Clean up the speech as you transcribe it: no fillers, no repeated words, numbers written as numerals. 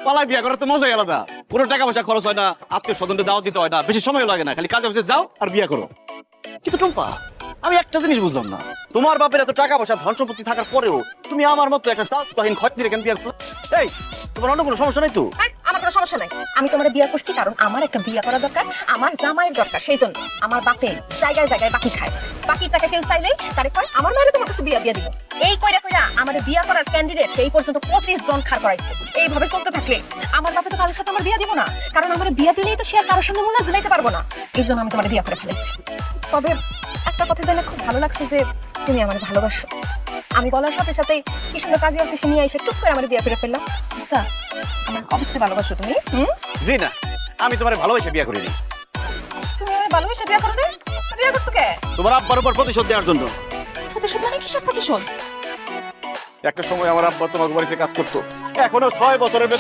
পালা বিয়া করার তো মজাই আলাদা। কোনো টাকা পয়সা খরচ হয় না, আত্মীয় স্বজনকে দাওয়াত দিতে হয় না, বেশি সময় লাগে না, খালি কাজে অফিসে যাও আর বিয়া করো। কিন্তু টুম্পা, আমি একটা জিনিস বুঝলাম না, তোমার বাপের এত টাকা পয়সা ধন সম্পত্তি থাকার পরেও তুমি আমার মতো একটা সাতহীন খয়তিরে কেন বিয়া করো? এই, তোমার অন্য কোনো সমস্যা নাই তো? আমার কোনো সমস্যা নাই। আমি তোমার বিয়ে করছি কারণ আমার একটা বিয়ে করা দরকার, আমার জামাইয়ের দরকার। সেই জন্য আমার বাপে জায়গায় জায়গায় বাকি খায়। বাকির টাকা কেউ চাইলেই তারে কয় আমার মায়ের তোমার কাছে বিয়ে দিয়ে দিব। এই কইরা কইরা আমার বিয়ে করার ক্যান্ডিডেট সেই পর্যন্ত 25 জন খাড় করাইছে। এইভাবে চলতে থাকলে আমার বাপে তো কারোর সাথে আমার বিয়ে দিব না, কারণ আমার বিয়ে দিলেই তো সে আর কারোর সামনে মুলা ঝুলাইতে পারবো না। এই জন্য আমি তোমার বিয়ে করে ফেলেছি। তবে একটা কথা জেনে খুব ভালো লাগছে যে তুমি আমার ভালোবাসো। আমি বলার সাথে সাথে কি সুন্দর কাজে অফিসে নিয়ে এসে টুক করে আমার বিয়ে করে ফেললাম। আচ্ছা, আমার কবে থেকে ভালোবাসো তুমি? জি না, আমি তোমার ভালোবাসে বিয়া করিনি। তুমি আমার ভালোবাসে বিয়ে করো না? বিয়ে করছো কে? তোমার আব্বার উপর প্রতিশোধ দেওয়ার জন্য। প্রতিশোধ মানে কিসের প্রতিশোধ? একটা সময় আমার আব্বা তোমার বাড়িতে কাজ করতো, এখনো 6 বছরের